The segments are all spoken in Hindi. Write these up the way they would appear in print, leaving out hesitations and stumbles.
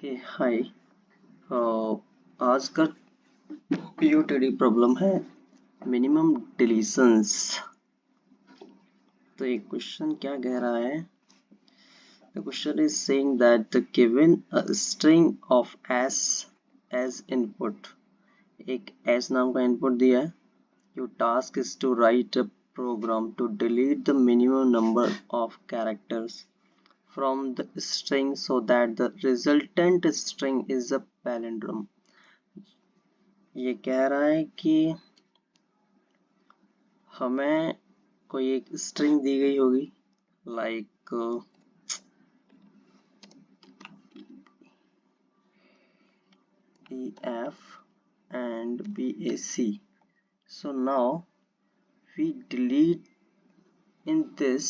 हाय। आज का पीओटीडी प्रॉब्लम है मिनिमम डिलीशंस। तो एक क्वेश्चन क्या कह रहा है? The question is saying that given a string of s as input, एक s नाम का इनपुट दिया है। Your task is to write a program to delete the minimum number of characters from the string so that the resultant string is a palindrome। ये कह रहा है कि हमें कोई एक स्ट्रिंग दी गई होगी like BF and BAC. So now we delete in this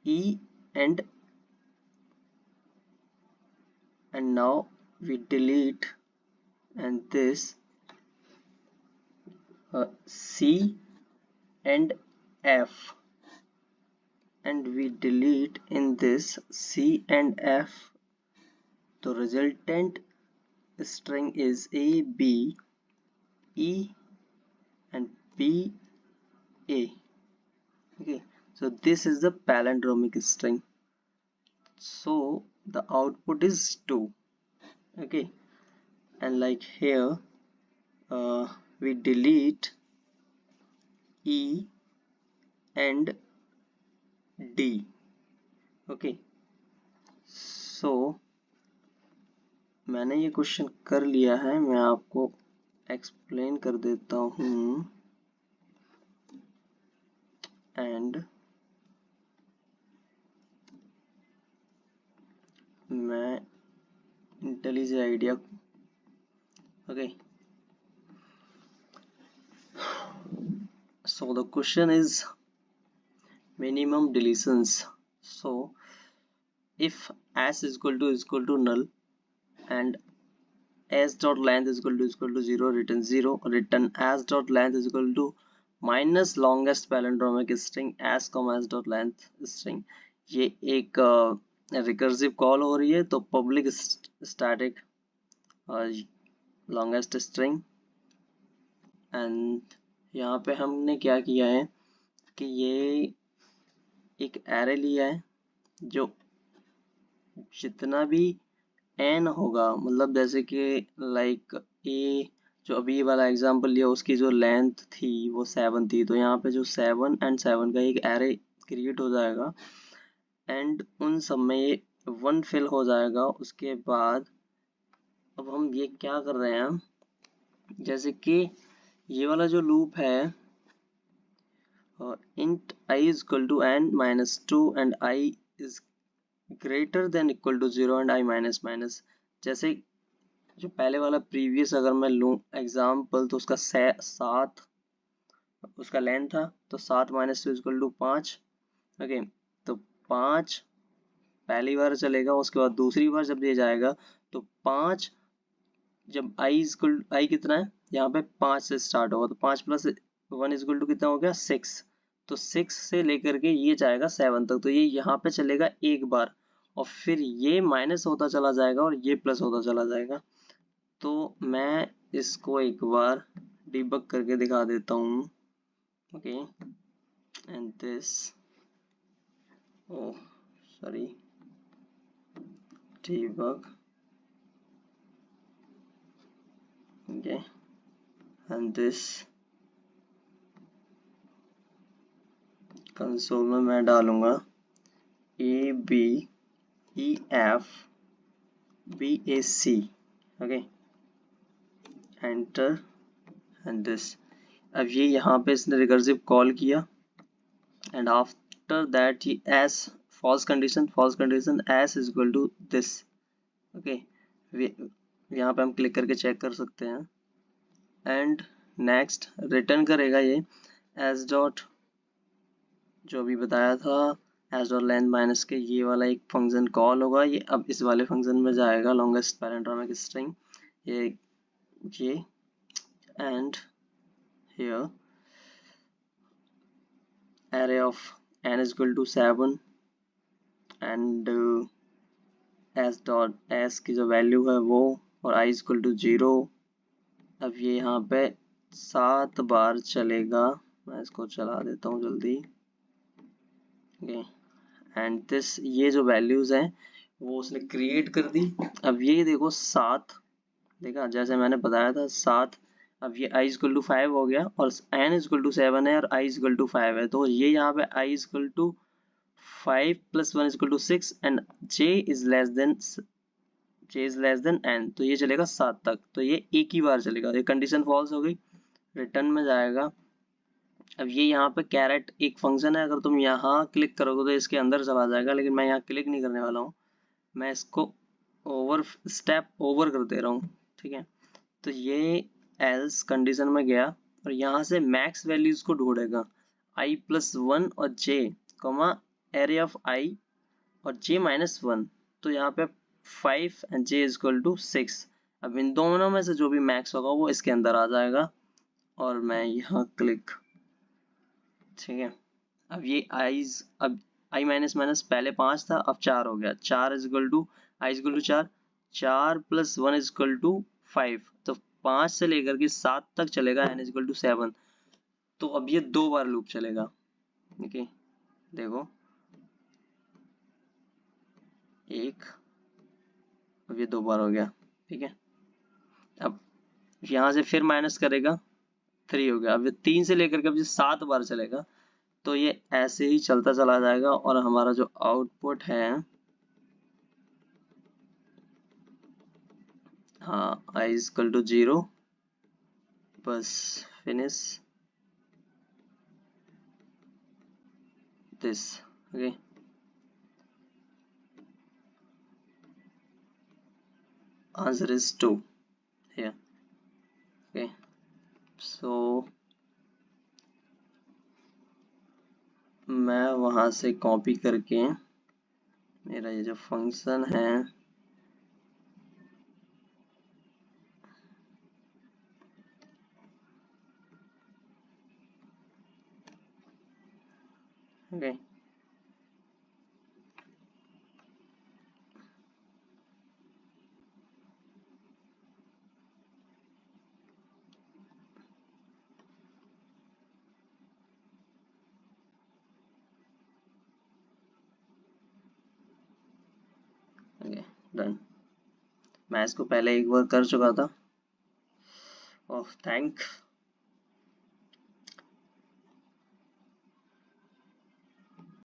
E and now we delete and this C and F, and we delete in this C and F. The resultant string is A, B, E and P, A. Okay, so this is the palindromic string, so the output is 2. Okay, and like here we delete E and D. Okay, so मैंने ये क्वेश्चन कर लिया है, मैं आपको एक्सप्लेन कर देता हूँ। एंड मैं intelligent idea okay, so the question is minimum deletions. So if s is equal to null and s dot length is equal to 0, return s dot length is equal to minus longest palindromic string s, s dot length string। ये एक रिकर्सिव कॉल हो रही है, तो public static longest string. And यहाँ पे हमने क्या किया है कि ये एक एरे लिया है जो जितना भी n होगा, मतलब जैसे कि लाइक ए जो अभी वाला एग्जांपल लिया उसकी जो लेंथ थी वो 7 थी, तो यहाँ पे जो 7 and 7 का एक एरे क्रिएट हो जाएगा एंड उन सब में ये 1 फिल हो जाएगा। उसके बाद अब हम ये क्या कर रहे हैं, जैसे कि ये वाला जो लूप है int I is equal to n minus 2 and I is greater than equal to 0 and I minus minus, जैसे जो पहले वाला प्रीवियस अगर मैं लूँ एग्जाम्पल, तो उसका 7 उसका लेंथ था, तो 7 माइनस 2 इक्वल टू 5। ओके, तो 5 पहली बार चलेगा, उसके बाद दूसरी बार जब ये जाएगा तो 5 जब आई कितना है यहाँ पे 5 से स्टार्ट होगा, तो 5 प्लस 1 इक्वल टू कितना हो गया 6। तो 6 से लेकर के ये जाएगा 7 तक, तो ये यहाँ पे चलेगा एक बार और फिर ये माइनस होता चला जाएगा और ये प्लस होता चला जाएगा। तो मैं इसको एक बार डिबग करके दिखा देता हूँ। Okay, and this sorry debug, okay, and this console में मैं डालूंगा ABEFBAC। Okay, enter and this. अब ये यहाँ पे इसने रिकर्सिव कॉल किया and after that he S false condition s is equal to this। Okay, यहाँ पे हम क्लिक करके चेक कर सकते हैं एंड नेक्स्ट रिटर्न करेगा ये एस डॉट, जो अभी बताया था एस डॉट लेंथ माइनस के, ये वाला एक फंक्शन कॉल होगा, ये अब इस वाले फंक्शन में जाएगा लॉन्गेस्ट पैरेंड्रोमिक स्ट्रिंग ये and here array of n is equal to 7 and S dot S की जो वैल्यू है वो, और आई इक्वल टू 0। अब ये यहाँ पे 7 बार चलेगा, मैं इसको चला देता हूँ जल्दी। ओके, एंड दिस, ये जो वैल्यूज हैं वो उसने क्रिएट कर दी। अब ये देखो 7, देखा जैसे मैंने बताया था 7। अब ये i इक्वल टू 5 हो गया और n इक्वल टू 7 है और i इक्वल टू 5 है, तो ये यहाँ पे i इक्वल टू 5 प्लस 1 equal to 6 and j is less than n, तो ये चलेगा 7 तक, तो ये एक ही बार चलेगा। ये कंडीशन फॉल्स हो गई, रिटर्न में जाएगा। अब ये यहाँ पे कैरेट एक फंक्शन है, अगर तुम यहाँ क्लिक करोगे तो इसके अंदर चला जाएगा, लेकिन मैं यहाँ क्लिक नहीं करने वाला हूँ, मैं इसको स्टेप ओवर कर दे रहा हूँ। ठीक है, तो ये एल्स कंडीशन में गया और यहाँ से मैक्स वैल्यूज को ढूंढेगा, i प्लस 1 और j comma array of i और j माइनस 1, तो यहाँ पे 5 एंड j इक्वल टू 6। अब इन दोनों में से जो भी मैक्स होगा वो इसके अंदर आ जाएगा और मैं यहाँ क्लिक। ठीक है, अब ये आईज, अब i माइनस माइनस पहले 5 था, अब 4 हो गया, 4 is equal to i equal to 4, 4 प्लस 1 इज इक्वल टू 5, तो 5 से लेकर के 7 तक चलेगा n इज इक्वल टू 7। तो अब ये 2 बार लूप चलेगा। ओके, देखो 1, अब ये 2 बार हो गया। ठीक है, अब यहाँ से फिर माइनस करेगा, 3 हो गया। अब ये 3 से लेकर के अब ये 7 बार चलेगा, तो ये ऐसे ही चलता चला जाएगा और हमारा जो आउटपुट है, हाँ i इक्वल टू 0, बस finish this. Okay, answer is 2 here. Okay, so मैं वहां से कॉपी करके मेरा ये जो फंक्शन है, ओके, ओके, डन। मैं इसको पहले एक बार कर चुका था। ओह, थैंक